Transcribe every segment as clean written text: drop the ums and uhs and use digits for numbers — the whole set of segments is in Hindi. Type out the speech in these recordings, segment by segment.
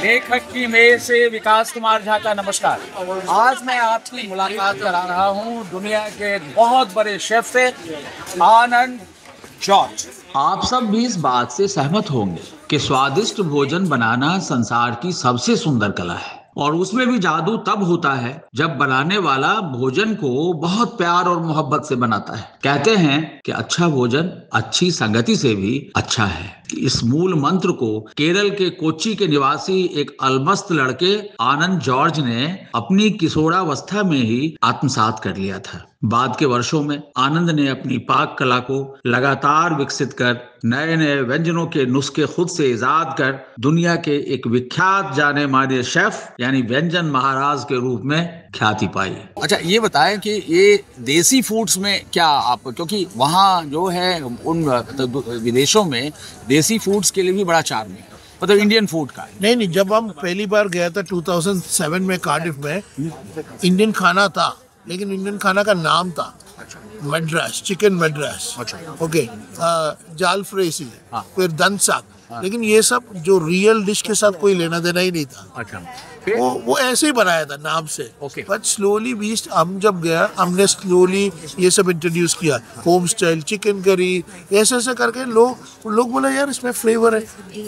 लेखक की मेज से विकास कुमार झा का नमस्कार। आज मैं आपकी मुलाकात करा रहा हूँ दुनिया के बहुत बड़े शेफ से, आनंद जॉर्ज। आप सब भी इस बात से सहमत होंगे कि स्वादिष्ट भोजन बनाना संसार की सबसे सुंदर कला है, और उसमें भी जादू तब होता है जब बनाने वाला भोजन को बहुत प्यार और मोहब्बत से बनाता है। कहते हैं कि अच्छा भोजन अच्छी संगति से भी अच्छा है। इस मूल मंत्र को केरल के कोच्चि के निवासी एक अलमस्त लड़के आनंद जॉर्ज ने अपनी किशोरावस्था में ही आत्मसात कर लिया था। बाद के वर्षों में आनंद ने अपनी पाक कला को लगातार विकसित कर नए नए व्यंजनों के नुस्खे खुद से इजाद कर दुनिया के एक विख्यात जाने माने शेफ यानी व्यंजन महाराज के रूप में ख्याति पाई। अच्छा, ये बताएं कि ये देसी फूड्स में क्या आप, क्योंकि वहाँ जो है उन विदेशों में देसी फूड्स के लिए भी बड़ा चार्म है, मतलब इंडियन फूड का। नहीं, जब हम पहली बार गया था 2007 में कार्डिफ में, इंडियन खाना था, लेकिन इंडियन खाना का नाम था मद्रास, चिकन मद्रास। ओके, जाल फ्रेसी, फिर दंत साग, लेकिन ये सब जो रियल डिश के साथ कोई लेना देना ही नहीं था। अच्छा, वो ऐसे ही बनाया था नाम से। बट स्लोली बीस्ट हम जब गया, हमने स्लोली ये सब इंट्रोड्यूस किया, होम स्टाइल चिकन करी, ऐसे ऐसे करके लोग बोला यार इसमें फ्लेवर है।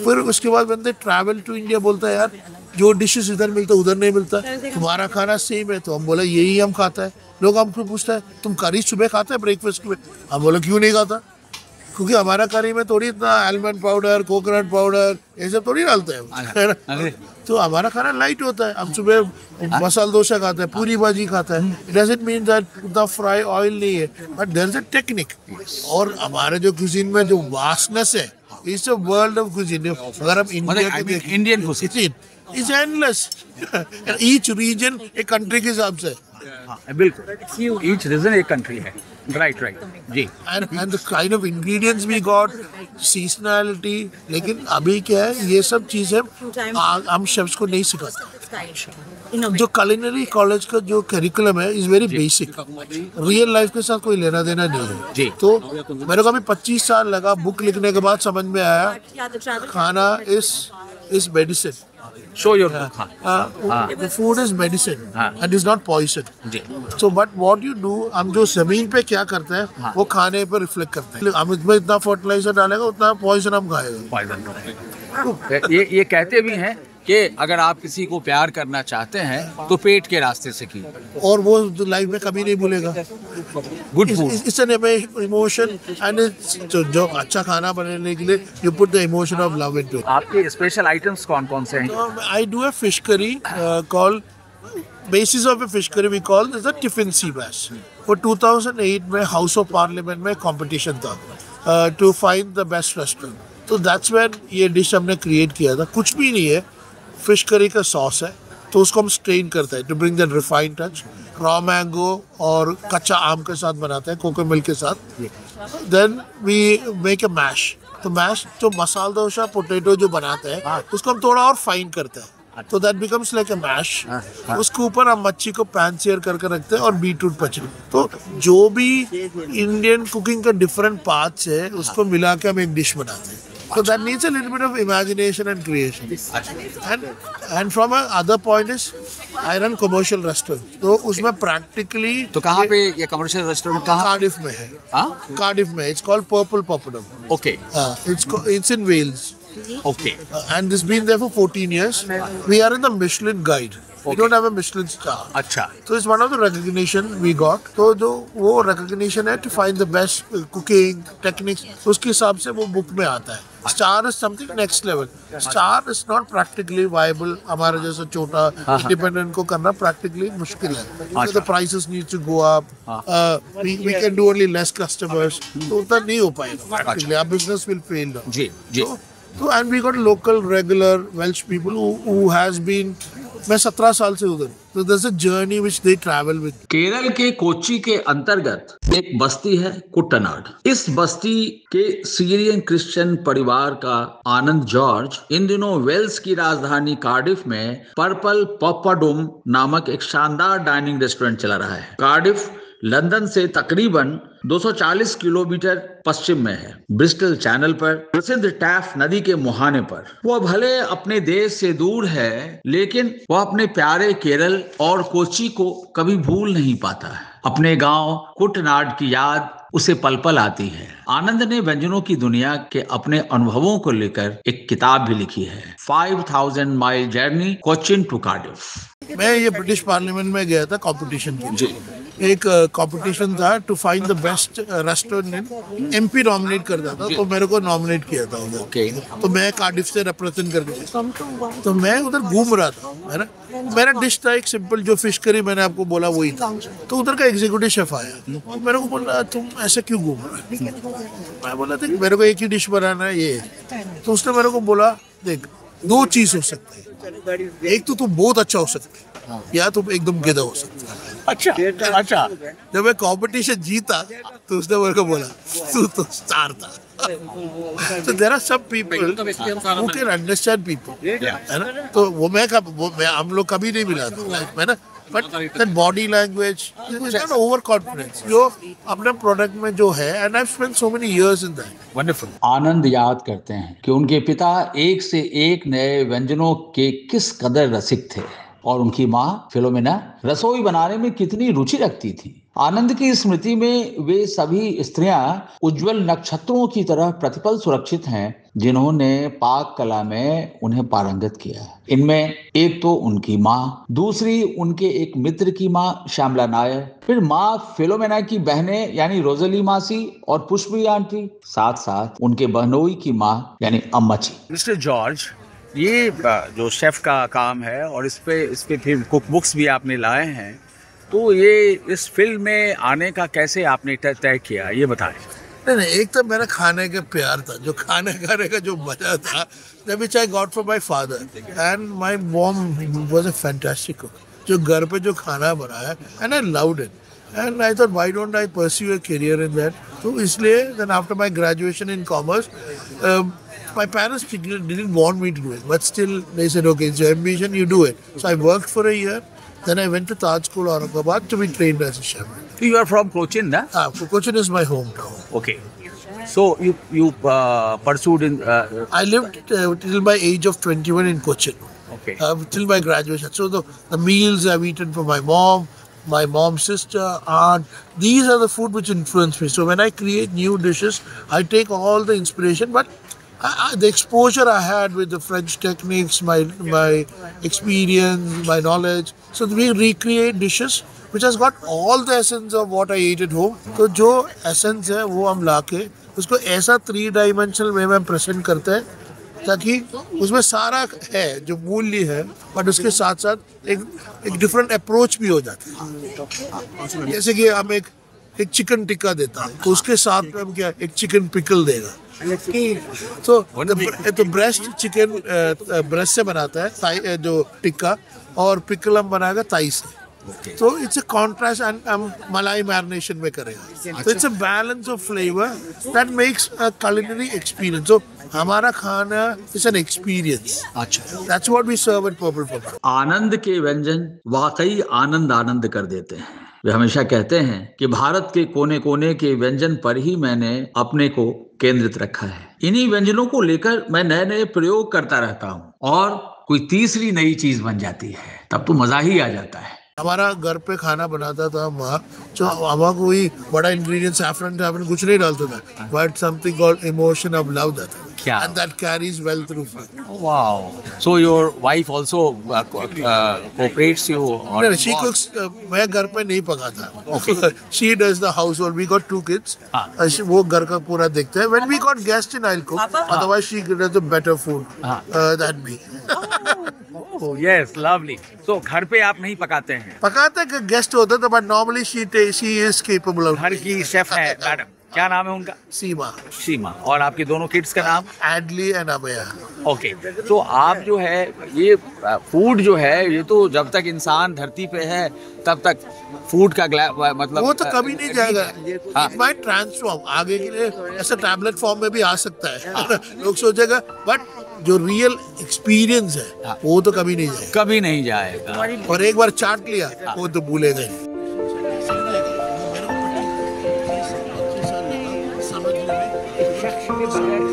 फिर उसके बाद बंदे ट्रैवल टू इंडिया बोलता है यार जो डिशेस इधर मिलता उधर नहीं मिलता, तुम्हारा खाना सेम है। तो हम बोला यही हम खाता है। लोग हमको पूछता है तुम करी सुबह खाता है ब्रेकफास्ट में? हम बोला क्यों नहीं खाता, क्योंकि हमारा करी में थोड़ी इतना आलमंड पाउडर, कोकोनट पाउडर ये सब थोड़ी डालते हैं। तो हमारा खाना लाइट होता है। हम सुबह मसाला डोसा खाते हैं, पूरी भाजी खाता है। It doesn't mean that the fry oil नहीं है, but there is a technique. और हमारे जो कुजीन में जो वास्टनेस है, it's a world of cuisine. अगर हम Indian cuisine is endless. Each region एक कंट्री के हिसाब से, बिल्कुल ईच रीजन एक कंट्री है। राइट जी। And the kind of ingredients we got, seasonality. लेकिन अभी क्या है, ये सब चीजें हम शेफ्स को नहीं सिखाते। जो culinary कॉलेज का जो करिकुलम है is very basic, real life के साथ कोई लेना देना नहीं है जी। तो मेरे को अभी 25 साल लगा, बुक लिखने के बाद समझ में आया खाना is medicine. Show your book. The food is medicine and is not poison. So but what you do, हम जो जमीन पे क्या करते हैं वो खाने पर रिफ्लेक्ट करते हैं। हम इसमें इतना फर्टिलाइजर डालेगा उतना पॉइजन हम खाएगा। ये कहते भी हैं कि अगर आप किसी को प्यार करना चाहते हैं तो पेट के रास्ते से कीजिए, और वो लाइफ में कभी नहीं भूलेगा। Good food it's an emotion, and जो अच्छा खाना बनाने के लिए you put the emotion of love into it. आपके स्पेशल आइटम्स कौन कौन से हैं? I do a fish curry called basis of a fish curry we call this the tiffin sea bass. For 2008 में हाउस ऑफ पार्लियामेंट में कंपटीशन था to find the best restaurant. तो दैट्स व्हेन ये डिश हमने क्रिएट किया था। कुछ भी नहीं है, फिश करी का सॉस है, तो उसको हम स्ट्रेन करते हैं to bring that refined touch. Raw mango और कच्चा आम के साथ बनाते हैं, कोको मिल्क के साथ। Then we make a mash. तो मैश जो मसाला डोसा पोटैटो जो बनाते हैं उसको हम थोड़ा और फाइन करते हैं, तो that becomes like a mash. उसके ऊपर हम मच्छी को पैन सेयर करके रखते हैं और बीटरूट पचड़ी। तो जो भी इंडियन कुकिंग का डिफरेंट पार्ट्स है उसको मिला के हम एक डिश बनाते हैं। So that needs a little bit of imagination and creation. And from another point is, I run commercial restaurant. तो उसमें practically तो कहाँ पे ये commercial restaurant कहाँ? Cardiff में है। Cardiff में, it's called Purple Poppadom. Okay. It's in Wales. Okay. And this been there for 14 years. We are in the Michelin Guide. We don't have a Michelin star. अच्छा. So it's one of the recognition we got. तो जो वो recognition है to find the best cooking techniques, उसके हिसाब से वो बुक में आता है। Star is something next level. Star is not practically viable. हमारे जैसा छोटा independent को करना practically मुश्किल है. So the prices need to go up. We can do only less customers. तो उतना नहीं हो पाएगा. Practically our business will fail. Ji ji. So and we got local regular Welsh people who has been मैं 17 साल से उधर हूँ, तो there's a journey which they travel with. Kerala के कोच्चि के अंतर्गत एक बस्ती है कुट्टनाड। इस बस्ती के सीरियन क्रिश्चियन परिवार का आनंद जॉर्ज इन दिनों वेल्स की राजधानी कार्डिफ में पर्पल पॉपाडुम नामक एक शानदार डाइनिंग रेस्टोरेंट चला रहा है। कार्डिफ लंदन से तकरीबन 240 किलोमीटर पश्चिम में है। ब्रिस्टल चैनल पर प्रसिद्ध टैफ नदी के मुहाने पर। वह भले अपने देश से दूर है, लेकिन वह अपने प्यारे केरल और कोच्चि को कभी भूल नहीं पाता है। अपने गांव कुट्टनाड की याद उसे पल पल आती है। आनंद ने व्यंजनों की दुनिया के अपने अनुभवों को लेकर एक किताब भी लिखी है, 5000 mile journey Cochin to Cardiff. मैं ये ब्रिटिश पार्लियामेंट में गया था कंपटीशन के लिए। एक कंपटीशन था to find the best restaurant. MP nominate करता था, तो मेरे को नॉमिनेट किया था उधर। तो मैं कार्डिफ से रिप्रेजेंट करके, तो मैं उधर घूम रहा था। मेरा डिश था एक सिंपल जो फिश करी मैंने आपको बोला वही था। तो उधर का एग्जीक्यूटिव शेफ आया और मेरे को बोला तुम ऐसे क्यों घूम रहे हो? मैं बोला देख मेरे को एक ही डिश बनाना है ये। तो उसने मेरे को बोला देख दो चीज हो सकती है, एक तो तुम बहुत अच्छा हो सकते या तुम एकदम गेदा हो सकते है। अच्छा। जब मैं कंपटीशन जीता तो उसने मेरे को बोला तू तो स्टार था। So there are some people who can understand people, है ना? तो वो हम लोग कभी नहीं मिला था लाइफ में ना। But that body language is not overconfidence. जो अपने प्रोडक्ट में जो है, and I've spent so many years in that. Wonderful. आनंद याद करते हैं कि उनके पिता एक से एक नए व्यंजनों के किस कदर रसिक थे और उनकी माँ फिलोमिना रसोई बनाने में कितनी रुचि रखती थी। आनंद की स्मृति में वे सभी स्त्रियां उज्जवल नक्षत्रों की तरह प्रतिपल सुरक्षित हैं, जिन्होंने पाक कला में उन्हें पारंगत किया। इनमें एक तो उनकी माँ, दूसरी उनके एक मित्र की माँ श्यामला नायर, फिर माँ फिलोमेना की बहनें यानी रोजली मासी और पुष्पी आंटी, साथ साथ उनके बहनोई की माँ यानी अम्माची। मिस्टर जॉर्ज, ये जो शेफ का काम है और इस पे फिर कुक बुक्स भी आपने लाए हैं, तो ये इस फिल्म में आने का कैसे आपने तय किया, ये बताएं। नहीं, एक तो मेरा खाने का प्यार था, जो खाने का जो मजा था, which I got from my father and my mom was a fantastic cook. जो घर पे जो खाना बनाया and I loved it and I thought why don't I pursue a career in that. तो इसलिए then after my graduation in commerce, my parents didn't want me to do it, but still they said okay, it's your ambition, you do it. So I worked for a year. Then I went to Taj School, Aurangabad, to be trained as a chef. You are from Cochin, na? Cochin is my hometown. Okay. So you pursued in. I lived till my age of 21 in Cochin. Okay. Till my graduation. So the meals I've eaten from my mom, my mom's sister, aunt, these are the food which influence me. So when I create new dishes, I take all the inspiration, but the exposure I had with the French techniques, my experience, my knowledge. So we recreate dishes which has got all the essence of what I ate at home. तो जो essence है वो हम लाके उसको ऐसा 3 dimensional में हम present करते हैं ताकि उसमें सारा है जो मूल्य है, बट उसके साथ साथ एक डिफरेंट अप्रोच भी हो जाता है। जैसे कि हम एक चिकन टिक्का देता है तो उसके साथ में हम क्या एक चिकन पिकल देगा। तो ब्रेस्ट चिकन ब्रेस्ट से बनाता है जो टिक्का, और पिकल हम बनाएगा ताई से। तो इट्स अ कॉन्ट्रास्ट एंड हम मलाई मैरिनेशन में करेगा। तो it's a balance of flavour that makes a culinary experience. So हमारा खाना इज एन एक्सपीरियंस। अच्छा, that's what we serve at Purple Poppy. आनंद के व्यंजन वाकई आनंद कर देते हैं। वे हमेशा कहते हैं कि भारत के कोने कोने के व्यंजन पर ही मैंने अपने को केंद्रित रखा है। इन्हीं व्यंजनों को लेकर मैं नए नए प्रयोग करता रहता हूँ और कोई तीसरी नई चीज बन जाती है, तब तो मजा ही आ जाता है। हमारा घर पे खाना बनाता था माँ, जो हमारा कोई बड़ा इंग्रेडिएंट सैफरन कुछ नहीं डालता था, but something called emotion of love that and that carries well through food. Wow. So your wife also cooperates you? No, she cooks. मैं घर पे नहीं पकाता। Okay. She does the household. We got 2 kids. वो घर का पूरा देखते हैं। When we got guests in, I'll cook. Otherwise, she does the better food than me. Oh yes, lovely. So घर पे आप नहीं पकाते हैं? पकाते हैं, गेस्ट होते तो, but normally she is capable of. घर की शेफ है मैडम। क्या नाम है उनका? सीमा, सीमा। और आपके दोनों किड्स का नाम? एडली एंड अभया। ओके। तो आप जो है ये फूड जो है, ये तो जब तक इंसान धरती पे है तब तक फूड का मतलब वो तो कभी नहीं जाएगा। हाँ। इट माइट ट्रांसफॉर्म, आगे के लिए ऐसा टैबलेट फॉर्म में भी आ सकता है। लोग सोचेगा, बट जो रियल एक्सपीरियंस है वो तो कभी नहीं जाएगा। कभी नहीं जाएगा। और एक बार चाट लिया वो तो भूलेगा नहीं। समझने में